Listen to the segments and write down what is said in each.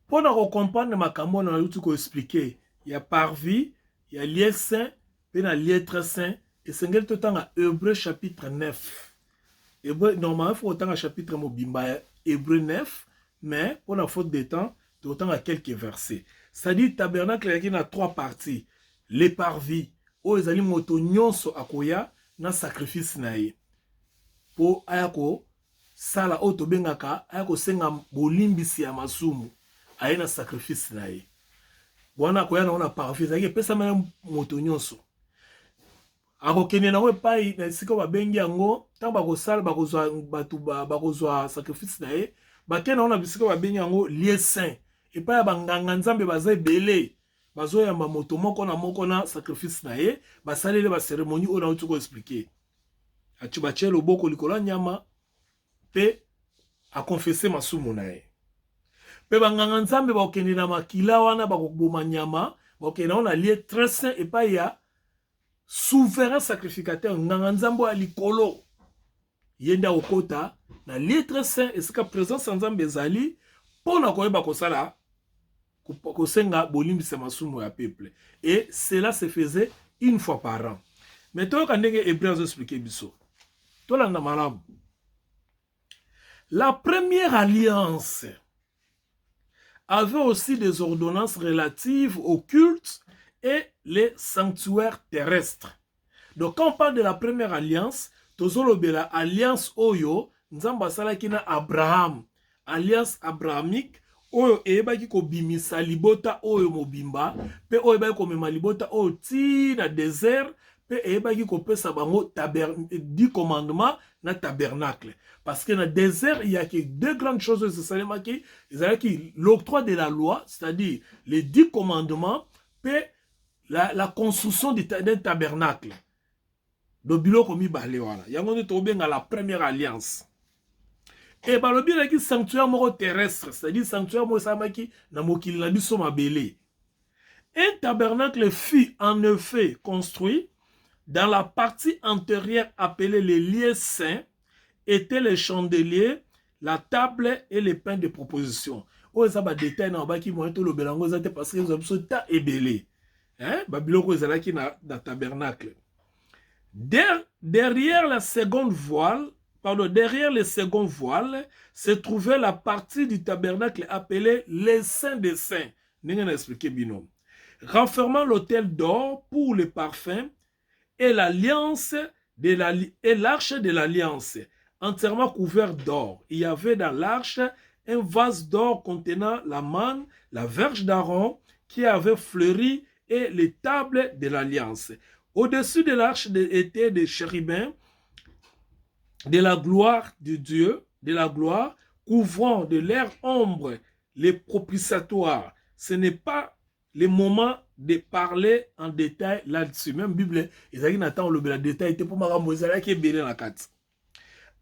Pour comprendre ma on a tout expliquer. Il y a parvis, il y a lieu saint, puis il y a lieu très saint. Et c'est tout temps à Hébreu chapitre 9. Hébreu, normalement, il faut autant à chapitre Mobimba, Hébreu 9, mais pour la faute de temps, autant à quelques versets. C'est-à-dire, tabernacle, il y a trois parties. Les parvis, où ils allaient moto nyonso akoya, na sacrifice nae. Pour ayako, sala oto bengaka, ayako senga bolimbisi ya masumu. Aye na sacrifice na ye wana akoya na parfait ezalaki epesama moto nyonso akokende nango epai na esika babengi yango ntango bakosala bato bakozwa sacrifice na ye bakende nango na bisika babengi yango lieu saint epai ya banganga nzambe baza ebele bazoyamba moto moko na sacrifice na ye basaleli baceremonie oyo nauti koexplike batie loboko likolo ya nyama mpe akonfese masumu na ye. Pe banganga nzambe bakokende na makila wana bakoboma nyama bakokende na lieu très saint epai ya souverain sacrificateur nganga nzambe ya likolo yenda okota na lieu très saint esika présence ya nzambe ezali mpona koyeba kosala kosenga bolimbisa masumu ya peuple et cela se faisait une fois par an. Mais toyoka ndenge hébreu azoexplike biso tolanda malamu. La première alliance avait aussi des ordonnances relatives au culte et les sanctuaires terrestres. Donc quand on parle de la première alliance, tozolobela alliance oyo nzamba salaki na Abraham, alliance abrahamique oyo eyebaki kobimisa libota oyo mobimba pe oyo eyebaki komema libota oyo ti na désert pe eyebaki kopesa bango 10 commandements na tabernacle. Parce que dans le désert, il y a que deux grandes choses. C'est l'octroi de la loi, c'est-à-dire les 10 commandements, et la construction d'un tabernacle. Donc, il y a la première alliance. Et il y a un sanctuaire terrestre, c'est-à-dire sanctuaire terrestre. Un tabernacle fut en effet construit dans la partie antérieure appelée les lieux saints, étaient les chandeliers, la table et les pains de proposition. Oh, ça va détailler dans baki moyen tout le belango ça parce que vous avez ta ébélé. Hein? Babiloko ezalaki na tabernacle. Derrière la seconde voile, derrière les secondes voiles, se trouvait la partie du tabernacle appelée les saints des saints. N'en expliqué binom. Renfermant l'autel d'or pour les parfums et l'alliance et l'arche de l'alliance, entièrement couvert d'or. Il y avait dans l'arche un vase d'or contenant la manne, la verge d'Aaron qui avait fleuri et les tables de l'alliance. Au-dessus de l'arche étaient des chérubins de la gloire de Dieu, de la gloire, couvrant de leur ombre les propitiatoires. Ce n'est pas le moment de parler en détail là-dessus. Même Bible, ils attendent le détail pour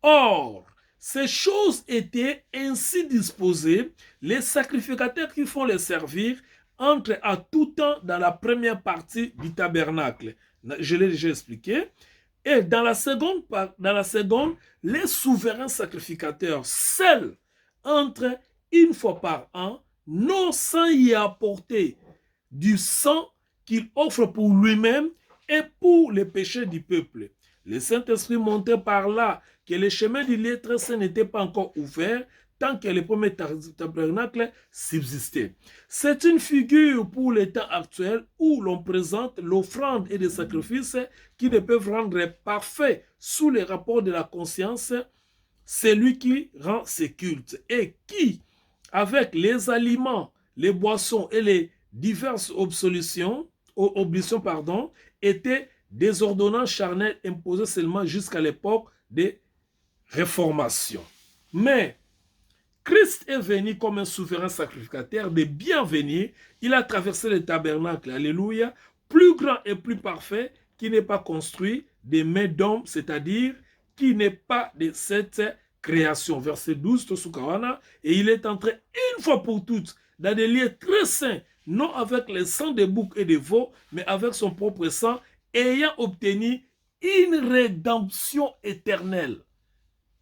Or, ces choses étaient ainsi disposées, les sacrificateurs qui font les servir entrent à tout temps dans la première partie du tabernacle. Je l'ai déjà expliqué. Et dans la seconde, les souverains sacrificateurs seuls entrent une fois par an, non sans y apporter du sang qu'il offre pour lui-même et pour les péchés du peuple. Le Saint-Esprit montrait par là que le chemin du lieu très saint n'était pas encore ouvert tant que le premier tabernacle subsistait. C'est une figure pour le temps actuel où l'on présente l'offrande et les sacrifices qui ne peuvent rendre parfait sous les rapports de la conscience celui qui rend ses cultes et qui, avec les aliments, les boissons et les diverses obligations, étaient des ordonnances charnelles imposées seulement jusqu'à l'époque des réformations. Mais Christ est venu comme un souverain sacrificateur de bienvenue. Il a traversé le tabernacle, alléluia, plus grand et plus parfait, qui n'est pas construit des mains d'hommes, c'est-à-dire qui n'est pas de cette création. Verset 12, Tosukawana, et il est entré une fois pour toutes dans des lieux très saints, non avec le sang de boucs et de veaux, mais avec son propre sang, ayant obtenu une rédemption éternelle.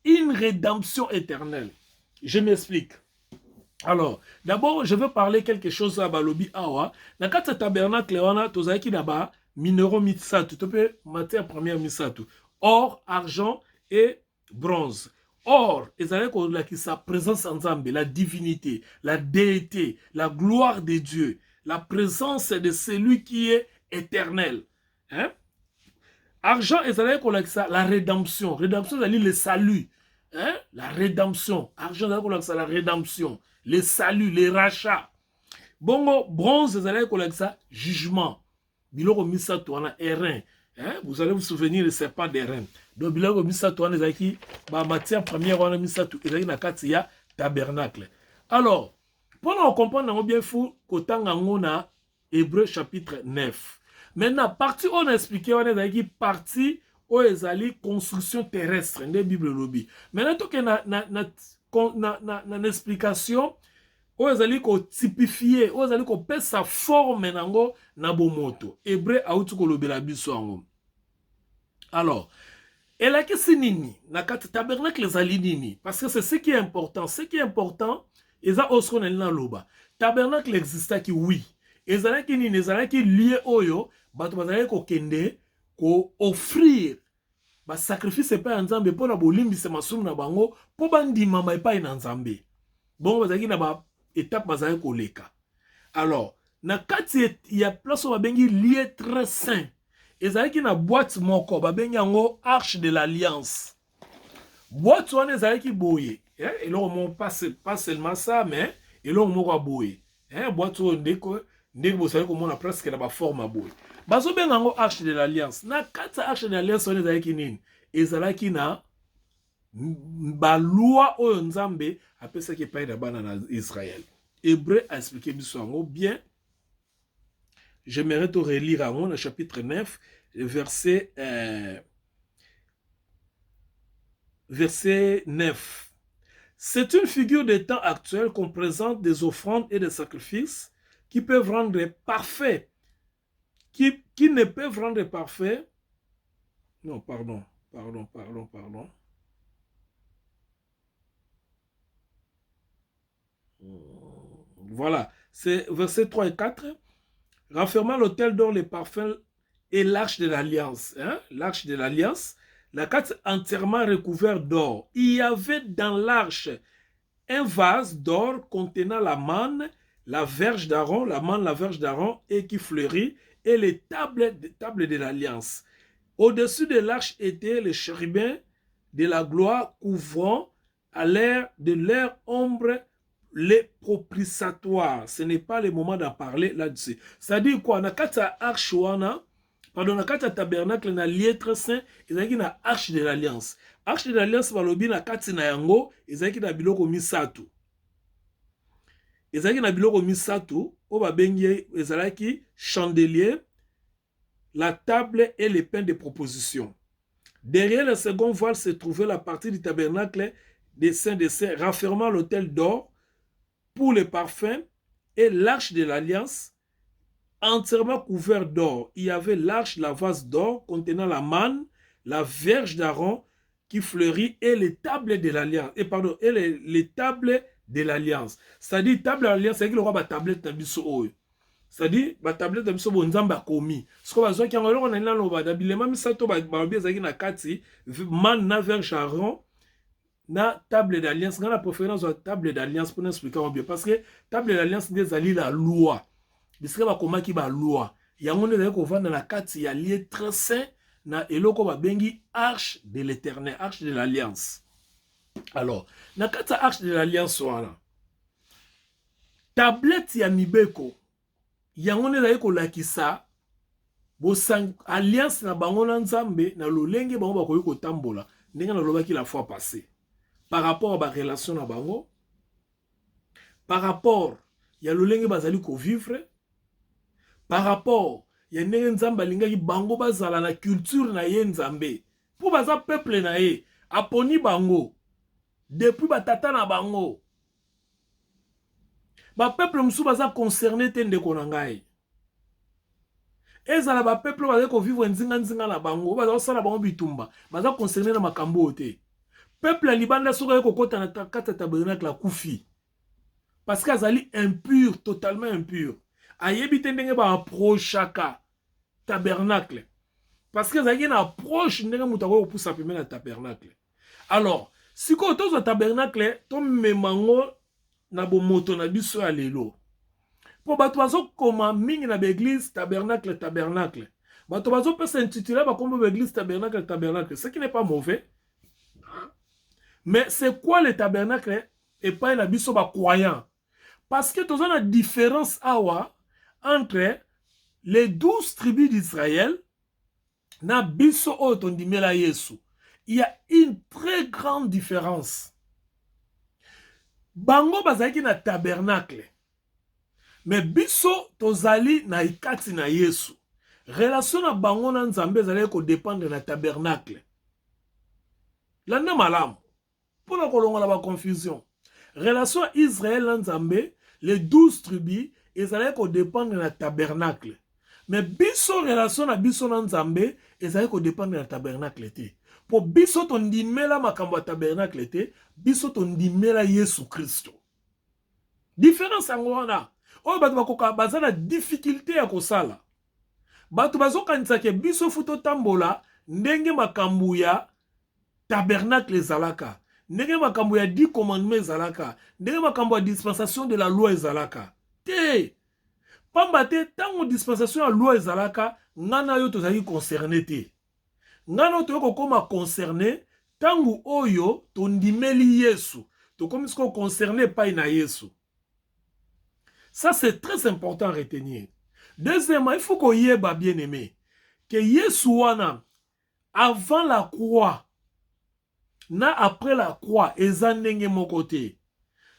Une rédemption éternelle. Je m'explique. Alors, d'abord, je veux parler quelque chose à Balobi Awa. Dans le tabernacle, on a tous qui là-bas, minéraux mitsatu, tu peux matière première mitsatu. Or, argent et bronze. Or, qui sa présence en Zambé, la divinité, la déité, la gloire de Dieu, la présence de celui qui est éternel. Hein? Argent, la rédemption. Rédemption, c'est le salut. Hein? La rédemption. Argent, c'est la rédemption. Les saluts, les rachats. Bongo, bronze, ça, jugement. Biloko misato ana erin. Vous allez vous souvenir de serpent d'Erin. Donc biloko misato ana ezaki ba matière première wana misato ezaki na kati ya tabernacle. Alors, pour nous comprendre bien fou kotanga ngona Hébreu chapitre 9. Maintenant, partie on a expliqué on ezaki partie o ezali construction terrestre de Bible lobby. Maintenant to ke na explication oyo ezali kotypifie oyo ezali kopesa forme nango na bomoto. Hébreu auti kolobela biso yango. Alors, elakisi nini na kati tabernacle ezali nini? Parce que c'est ce qui est important. Ce qui est important, eza osko na lina loba. Tabernacle existaki, oui. Ezalaki nini? Ezalaki lieu oyo bato bazalaki kokende ko offrir ba sacrifice epai ya Nzambe mpona bolimbisa masumu na bango mpo bandimama epai na Nzambe. Bongo bazalaki na ba étape bazalaki koleka. Alors, na kati ya place oyo babengi lieu très saint, ezalaki na boîte moko babengi yango arche de l'alliance. Boîte wana ezalaki boye, eloko moko pas seulement ça, mais eloko moko boye. Boîte oyo ndenge bosali komona presque na ba forme boye. Bazobenga yango arche de l'alliance. Na kati ya arche de l'alliance wana ezalaki nini? Ezalaki na ba loi oyo Nzambe apesaki epai na bana na Israël. Hébreu a expliqué biso yango bien. J'aimerais te relire en le chapitre 9, verset 9. C'est une figure des temps actuels qu'on présente des offrandes et des sacrifices qui peuvent rendre parfait, qui ne peuvent rendre parfait. Non, pardon. Voilà, c'est verset 3 et 4. Renfermant l'autel d'or, les parfums et l'arche de l'alliance. L'arche de l'alliance, la carte entièrement recouverte d'or. Il y avait dans l'arche un vase d'or contenant la manne, la verge d'Aaron, la manne, la verge d'Aaron, et qui fleurit, et les tables de l'alliance. Au-dessus de l'arche étaient les chérubins de la gloire couvrant à l'air de leur ombre les propitiatoires. Ce n'est pas le moment d'en parler là-dessus. C'est-à-dire quoi? Na kata arche wana, pardon, na kata tabernacle na lieu très saint, ezaki na arche de l'alliance. Arche de l'alliance balobi na kati na yango, ezaki na biloko misato. Ezaki na biloko misato, o babengi ezalaki chandelier, la table et les pains de proposition. Derrière le second voile se trouvait la partie du tabernacle des saints renfermant l'autel d'or pour les parfums et l'arche de l'alliance entièrement couvert d'or. Il y avait l'arche, la vase d'or contenant la manne, la verge d'Aaron qui fleurit et les tables de l'alliance. Et pardon, et les tables de l'alliance. C'est-à-dire, table de l'alliance, c'est que le roi va tablette dans biso. C'est-à-dire, la tablette dans biso, bonzamba komi. Ce qu'on va dire, quand on a l'oba, d'habillement, misato, barbier, zaki na kati, manne, na verge d'Aaron, na table d'alliance, on a préférence à table d'alliance pour nous expliquer bien. Parce que table d'alliance, c'est la loi. Parce que comment qui la loi. Il y a un moment qu'on va dans la carte, il y a lié très saint, na eloko ba bengi arche de l'éternel, arche de l'alliance. Alors, na carte arche de l'alliance, voilà. Tablette ya mibeko, il y a un moment qu'on la kisa, bo sang alliance na bango na Nzambe, na lolenge bango ba koyo kotambola, ndenge na loba ki la fois passée. Par rapport à la relation na bango, par rapport ya lolenge bazali ko vivre, par rapport ya ndenge Nzambe alingaki bango bazala na culture na ye Nzambe, pour baza peuple na ye aponi bango depuis batata na bango, ba peuple musu baza concerné te ndeko na ngai, ezala ba peuple baza ko vivre nzinga na bango, baza osala bango bitumba, baza concerné na makambo te. Peuple libanda soka yeko kota na kata tabernacle la kufi. parce qu'azali impur, totalement impur. Ayebi te ndenge ba approchaka tabernacle. Parce que azali na approche ndenge mutako poussa pembe na tabernacle. Alors, si ko tozo tabernacle, to memango na bomoto na biso ya lelo. Po bato bazo koma mingi na l'église tabernacle tabernacle. Bato bazo pesa intitulé ba kombo l'église tabernacle tabernacle, ce qui n'est pas mauvais. Mais c'est quoi le tabernacle et pas la biso ba croyant? Parce que tozo na différence awa entre les 12 tribus d'Israël na biso o tondimela Yesu. Il y a une très grande différence. Bango bazaki na tabernacle. Mais biso tozali na ikati na Yesu. Relation na bango na Nzambe zali ko dépendre na tabernacle. Landa malamu. Pour la kolonga la confusion. Relation à Israël na Nzambe, les 12 tribus, ils allaient ko dépendre na tabernacle. Mais biso relation na biso na Nzambe, ils allaient ko dépendre na tabernacle te. Pour biso ton dimela makambo tabernacle te, biso ton dimela Yesu Christo. Différence angona. Oh bato bakoka bazana difficulté ya kosala. Bato bazokanisa ke biso futo tambola ndenge makambo ya tabernacle ezalaka. Ndenge makambo ya 10 commandements ezalaka. Ndenge makambo ya dispensation de la loi ezalaka. Te. Pamba te tango dispensation ya loi ezalaka, ngana yo tozali concerné te. Ngana to yoko koma concerné tango oyo tondimeli Yesu. To komi sko concerné pa na Yesu. Ça, c'est très important à retenir. Deuxièmement, il faut qu'on y ait bien aimé. Que Yesuana, avant la croix, na après la croix, ezanenge mon côté.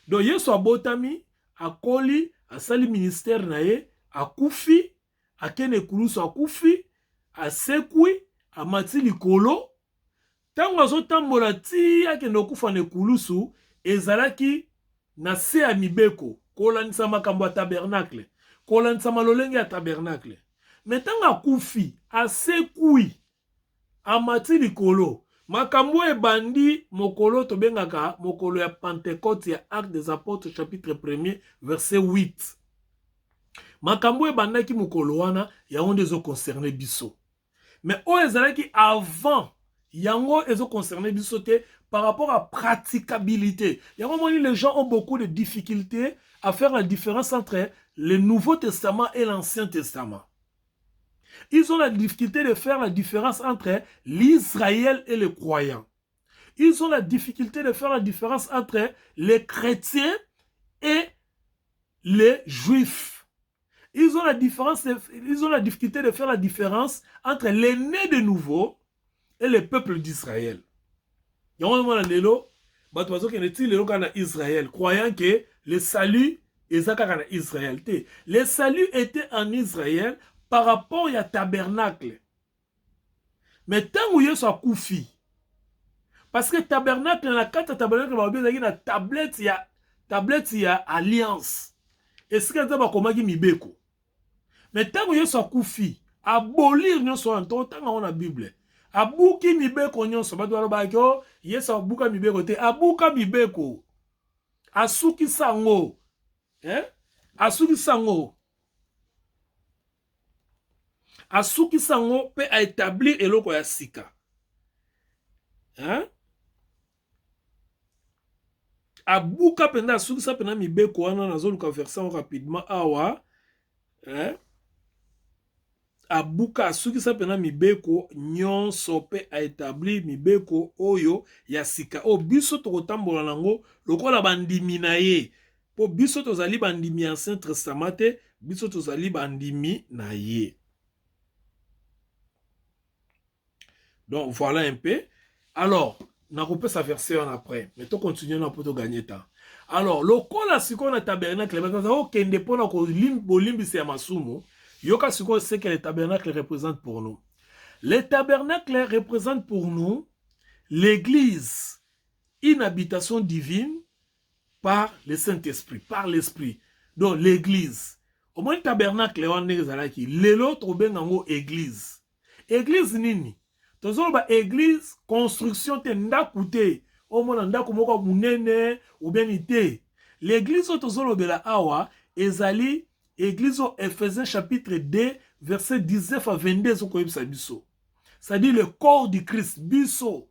Donc, Yesu abotami, akoli, asali ministère nae, akufi, akene kulusu akufi, asekui, amati likolo, tango azo tambola ti, akene kufa ne kulusu, ezalaki na se amibeko. Kolanisa makambo ya tabernacle. Kolanisa malolenge ya tabernacle. Metanga kufi, asekui, amati likolo. Makambo ebandi mokolo tobengaka mokolo ya Pentecôte ya Actes des Apôtres chapitre 1er verset 8. Makambo ebandaki mokolo wana yango ndezo concerné biso. Mais o ezalaki avant yango ezo concerné biso te par rapport à praticabilité. Yango les gens ont beaucoup de difficultés à faire la différence entre le Nouveau Testament et l'Ancien Testament. Ils ont la difficulté de faire la différence entre l'Israël et les croyants. Ils ont la difficulté de faire la différence entre les chrétiens et les juifs. Ils ont la difficulté de faire la différence entre les nés de nouveau et le peuple d'Israël. Il y a un moment dans Israël, croyant que le salut est en Israël. Le salut était en Israël par rapport à tabernacle. Mais tant que Yesu a koufi, parce que tabernacle, dans la carte tabernacle, il y a une tablette, il y a alliance. Et ce qu'il y a comme mibeko. Mais tant que Yesu a koufi, abolir nous sur un temps, tant qu'on a la Bible. Abuki mibeko nyonso bato balobaki Yesu abuka mibeko te abuka mibeko asuki sango asuki sango pe a établir eloko ya sika abuka penda asuki sa pena mibeko wana nazoluka version rapidement awa abuka asuki sa pena mibeko nyonso pe a établi mibeko oyo ya sika o biso tokotambola nango lokola bandimi na ye po biso tozali bandimi Ancien Testament te biso tozali bandimi na ye. Donc voilà un peu. Alors na kopesa sa version après mais to continuer na poto gagner temps. Alors lokola siko na tabernacle bakazao kende pona ko limbisi ya masumu. Yoka Suko sait que le tabernacle représente pour nous. Le tabernacle représente pour nous l'église, une habitation divine par le Saint-Esprit, par l'Esprit. Donc l'église. Au moins le tabernacle, l'autre bengango église. Église nini? Tozolo ba église construction te ndakute. Au moins ndaku moko munene ou bien ité. l'église tozolobela awa ezali église au Ephésiens chapitre 2 verset 19 à 22 zokoyebisa biso. C'est-à-dire le corps du Christ biso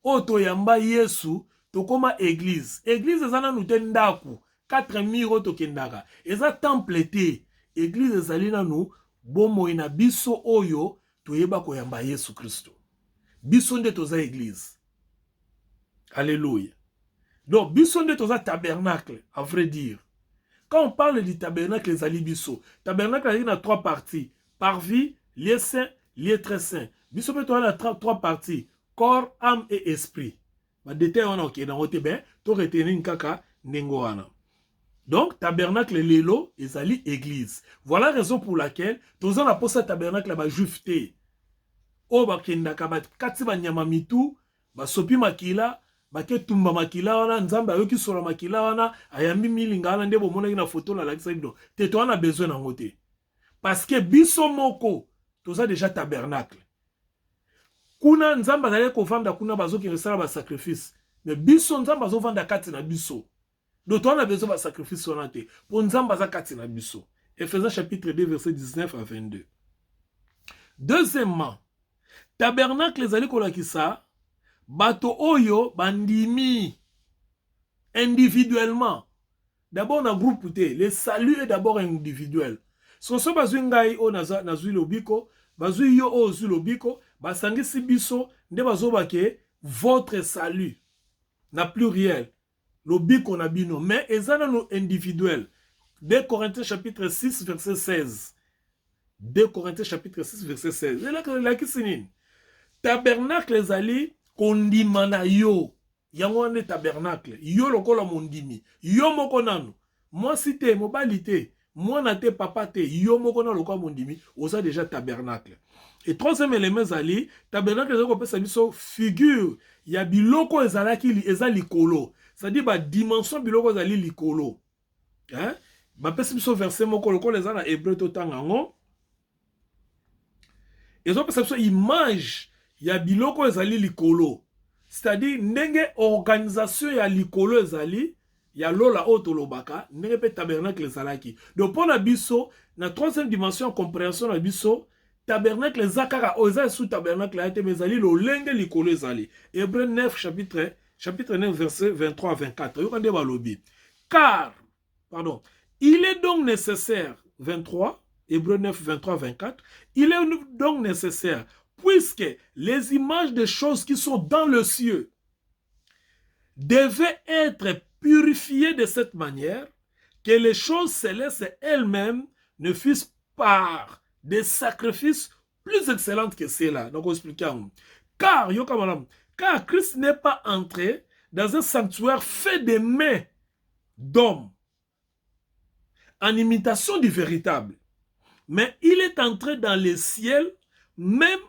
oto yamba Yesu tokoma église. Église ezana nute ndaku 4 miro tokendaka. Eza temple te. Église ezali nanu bomo ina biso oyo toyeba koyamba Yesu Kristo. Biso nde toza église. Alléluia. Donc biso nde toza tabernacle, à vrai dire. Quand on parle du tabernacle ezali biso, tabernacle il y a 3 parties. Parvis, lieu saint, lieu très saint. Biso pe toza na 3 parties. Corps, âme et esprit. Ba détail on ok dans ote ben to retenir kaka nengo wana. Donc tabernacle lelo ezali église. Voilà la raison pour laquelle toza na posa tabernacle ba juif te. O ba kendaka ba kati ba nyama mitu, ba sopi makila, ba ke tumba makila wana nzambe ayoki sola makila wana ayambi milinga wana nde bomona na photo la lakisa bido. Te to wana besoin na ngote. Parce que biso moko toza déjà tabernacle. Kuna nzamba zale ko vanda kuna bazoki resala ba sacrifice. Mais biso nzamba zo vanda kati na biso. Donc on a besoin ba sacrifice sonate. Pour nzamba za kati na biso. Ephésiens chapitre 2 verset 19 à 22. Deuxièmement, tabernacle ezali kolakisa bato oyo bandimi individuellement. D'abord na groupe te, le salut est d'abord individuel. So bazwi ngai o nazwi lobiko, bazwi yo o zwi lobiko, basangisi biso nde bazobake votre salut na pluriel. Lobiko na bino, mais ezana no individuel. 2 Corinthiens chapitre 6 verset 16. 2 Corinthiens chapitre 6 verset 16. Et là que la kisinine. Tabernacle ezali kondimana yo. Yango ane tabernacle. Yo lokola mondimi. Yo moko nanu. Moi si te mobilité. Moi na te papa te. Yo moko na lokola mondimi. Osa déjà tabernacle. Et troisième élément ezali tabernacle ezali kopesa biso figure ya biloko ezalaki ezali likolo. C'est-à-dire ba dimension biloko ezali likolo. Hein? Ba pesa biso verset moko lokola ezala hébreu totanga ngo. Ezo pesa biso image ya biloko ezali likolo. C'est-à-dire ndenge organisation ya likolo ezali ya lola otolobaka ndenge pe tabernacle ezalaki. Donc pour la biso na troisième dimension compréhension na biso tabernacle ezakaka oza sous tabernacle ate mezali lolenge likolo ezali. Hébreu 9 chapitre 9 verset 23 à 24. Yokande balobi. Car pardon, il est donc nécessaire 23 Hébreu 9 23 24. Il est donc nécessaire puisque les images des choses qui sont dans le ciel devaient être purifiées de cette manière que les choses célestes elles-mêmes ne fussent par des sacrifices plus excellents que ceux-là. Donc, on explique. Car Christ n'est pas entré dans un sanctuaire fait de mains d'hommes en imitation du véritable. Mais il est entré dans le ciel même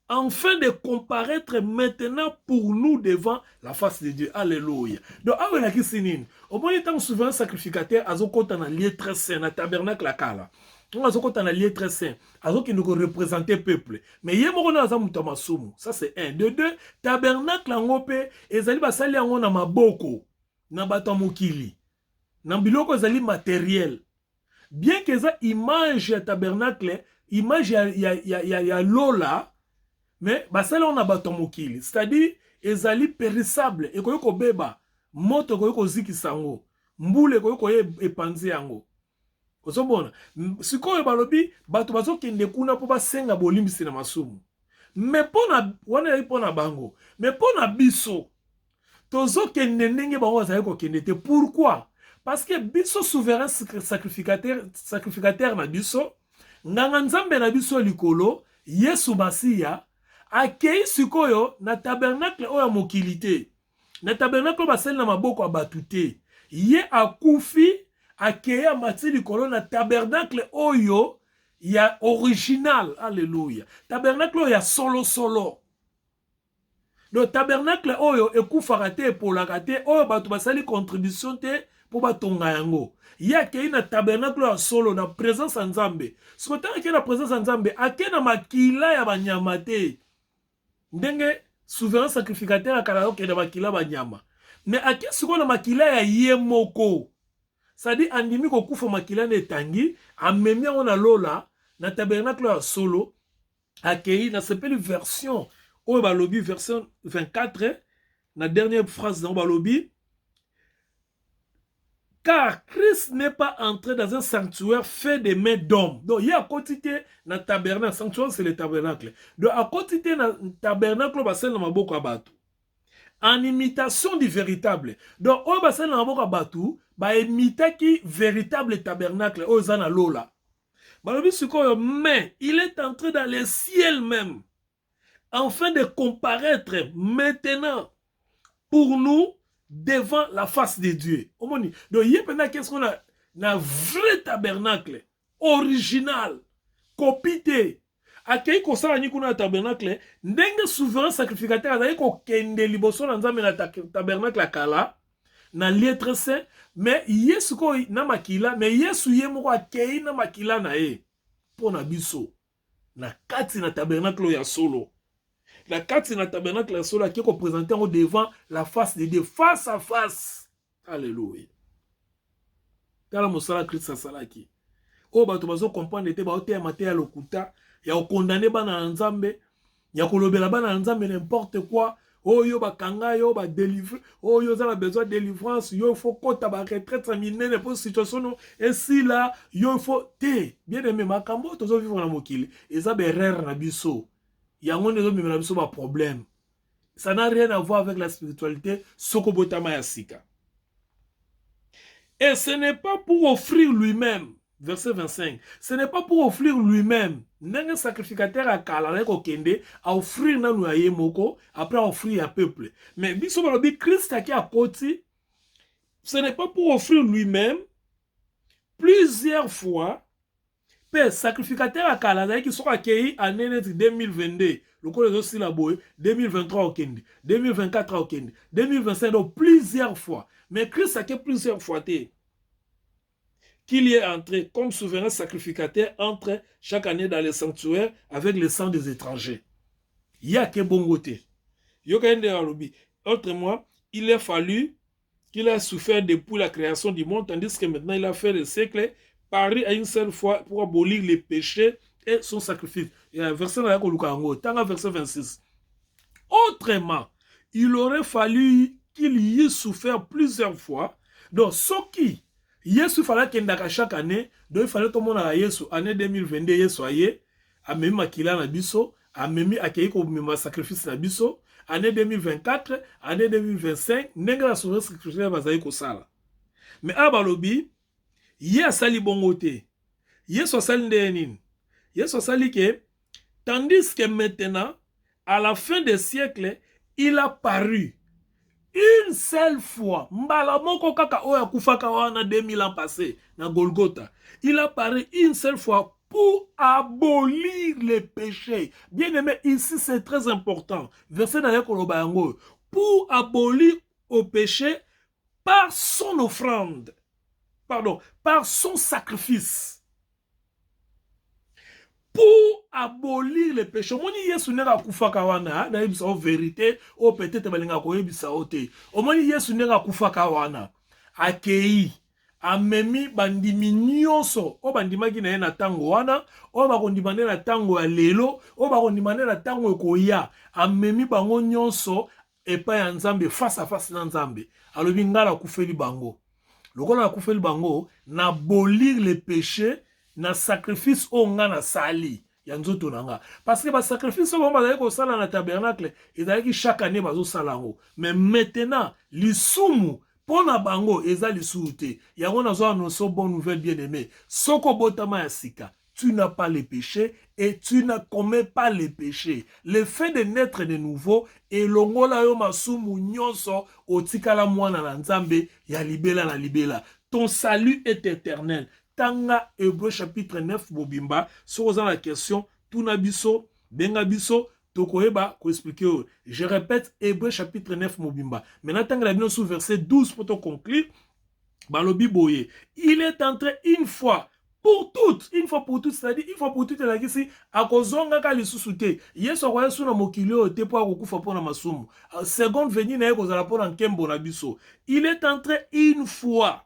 afin de comparaître maintenant pour nous devant la face de Dieu. Alléluia. Donc, au moins, il y a un souverain sacrificateur, il y a un lieu très saint, un tabernacle à Kala. Il y a un lieu très saint, qui nous représente le peuple. Mais il y a un ça c'est un. De deux, tabernacle en Ope, et il y a un maboko, na batamokili, na biloko zali matériel. Bien que ça image ya tabernacle, image ya lola, mais basala on a batomokili, c'est-à-dire ezali périssable et koyoko beba, moto koyoko ziki sango, mbule koyoko epanzi yango. Kosobona, sikoyo balobi bato bazo kende kuna po basenga bolimbisi na masumu. Mais pona wana yi pona bango, mais pona biso tozo kende ndenge bango azali ko kende te. Pourquoi? Parce que biso souverain sacrificateur na biso, nganga nzambe na biso likolo, Yesu Masiya akei sikoyo na tabernacle oyo mokili te. Na tabernacle basali na maboko abatu te. Ye akufi akei amati likolo na tabernacle oyo ya original. Alléluia. Tabernacle oyo ya solo. Le tabernacle oyo ekufaka te epolaka te oyo batu basali contribution te pour batonga yango. Ye akei na tabernacle ya solo na présence ya Nzambe. Sikoyo akei na présence ya Nzambe akei na makila ya banyama te. Ndenge souverain sacrificateur akala okende bakila banyama. mais ake sikoyo na makila ya ye moko. C'est-à-dire andimi kokufa makila na etangi, amemi yango na lola na tabernacle ya solo, akei na sepeli version oyo balobi version 24 na dernière phrase dans balobi, car Christ n'est pas entré dans un sanctuaire fait des mains d'hommes. Donc, il y a à côté dans le tabernacle. Sanctuaire, c'est le tabernacle. Donc, à côté dans le tabernacle, c'est le maboko abatu. En imitation du véritable. Donc, on va faire le maboko abatu, ba imiter qui véritable tabernacle. Oh, zana lola. Mais il est entré dans le ciel même, afin de comparaître maintenant pour nous devant la face de Dieu. Donc, il y a qu'est-ce qu'on a un vrai tabernacle original, copité. Akei ko sala ni kuna tabernacle, ndenge souverain sacrificateur azali ko kende liboso na nzambe na tabernacle akala na lieu saint, mais Yesu ko na makila, mais Yesu ye moko akei na makila na ye pona biso na kati na tabernacle ya solo. La carte na tabernacle ya solo qui est représenté devant la face de Dieu, face à face. Alléluia. Kala mosala Christ salaki. O bato bazo comprendre te ba ote maté ya lokuta, ya condamner bana nzambe, ya kolobela bana nzambe n'importe quoi. Oh yo ba kanga yo ba délivrer, oh yo za la besoin de délivrance, yo faut kota ba retraite sa minene pour situation non. Et si là, yo faut te, bien aimé makambo tozo vivre na mokili. Eza be rare na biso. Il y a un problème. Ça n'a rien à voir avec la spiritualité. Sokobotama Yasika. Et ce n'est pas pour offrir lui-même. Verset 25. Ce n'est pas pour offrir lui-même. N'un sacrificateur à Kalane Kokende à offrir nanu à Yemoko, après à offrir à peuple. Mais Bissobalobi Christ qui a côté, ce n'est pas pour offrir lui-même. Plusieurs fois, Père sacrificateur à Kalazai qui sont accueillis en 2022. Le code de aussi la boue, 2023 au Kendi, 2024 au Kendi, 2025, donc plusieurs fois. Mais Christ a plusieurs fois qu'il y est entré comme souverain sacrificateur entre chaque année dans les sanctuaires avec le sang des étrangers. Il y a que bon côté. Autrement, il a fallu qu'il a souffert depuis la création du monde, tandis que maintenant il a fait le siècle. Paris à une seule fois pour abolir les péchés et son sacrifice. Il y a un verset dans le verset 26. Autrement, il aurait fallu qu'il y ait souffert plusieurs fois. Donc, ce qui, Yesu fallait qu'il y ait chaque année, donc il fallait que tout le monde ait Yesu, année 2022, Yesu aye, a même akila na biso, a même accueilli comme sacrifice na biso, année 2024, année 2025, n'est-ce la source sacrificaire bazaï ko sala. Mais à Balobi, Ye asali bongote. Yesu asali ndenin. Yesu asali que, tandis que maintenant, à la fin des siècles, il a paru une seule fois. Mbala moko kaka oya kufaka wana 2000 ans passés, na Golgotha. Il a paru une seule fois pour abolir les péchés. Bien aimé, ici c'est très important. Verset dans le Kolobayango. Pour abolir au péché par son offrande. Pardon, par son sacrifice. Pour abolir les péchés. Omoni Yesu nera kufaka wana, na yebisa o vérité, o peut-être balinga ko yebisa ote. Omoni Yesu nera kufaka wana. Akei, amemi bandimi nyonso, o bandimaki na ye na tango wana, o bakondimane na tango ya lelo, o bakondimane na tango ekoya, amemi bango nyonso epa ya Nzambe face à face na Nzambe. Alobi ngala kufeli bango. Lokola kufeli bango na bolir les péchés na sacrifice onga na sali ya nzoto nanga parce que ba sacrifice on bazali ko sala na tabernacle ezali chaque année bazo sala ngo mais maintenant lisumu pona bango ezali suute yango nazo annoncer bonne nouvelle bien aimé soko botama ya sika tu n'as pas les péchés et tu ne commets pas les péchés. Le fait de naître de nouveau et longola yo masumu nyonso otikala mwana na Nzambe ya libela na libela. Ton salut est éternel. Tanga Hébreu chapitre 9 bobimba sur la question tunabiso benga biso tokoeba ko expliquer. Je répète Hébreu chapitre 9 bobimba. Maintenant tanga la bien sous verset 12 pour te conclure. Balobi boye. Il est entré une fois pour toutes, une fois pour toutes, c'est-à-dire une fois pour toutes, la kisi akozonga ka lisusu te. Yesu akoya suna mokili oyo te po akokufa pona masumu. Seconde venue na ye kozala pona nkembo na biso. Il est entré une fois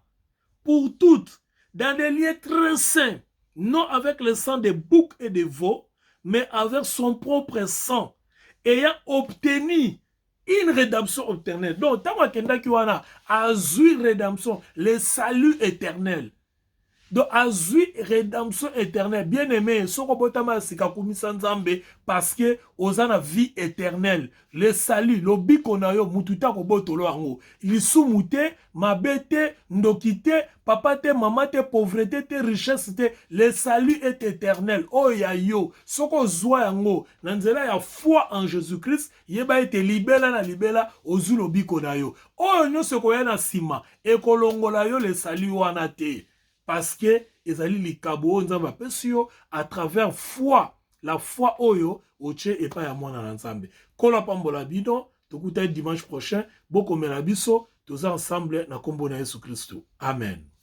pour toutes dans des lieux très saints, non avec le sang des boucs et des veaux, mais avec son propre sang, ayant obtenu une rédemption éternelle. Donc, tant que a eu rédemption, le salut éternel. Donc, azui rédemption éternelle. Bien aimé, sokobotama sikakumisa nzambe parce que ozana vie éternelle. Le salut, lobiko na yo mututa kobotolo ango. Lisumute, mabete, ndokite, papa te, maman te, pauvreté te, richesse te. Le salut est éternel. Oh ya yo, soko zwa yango. Nanzela ya foi en Jésus-Christ, yeba ete libela na libela ozu lobiko na yo. Oh nyo soko ya na sima, ekolongola yo le salut wana te. Parce que ezali likabo nzambe apesi yo à travers foi, la foi oyo oche epa ya mwana na nzambe. Kola pambola bino, tokuta dimanche prochain, bokomela biso, toza ensemble na kombo na Yesu Kristo. Amen.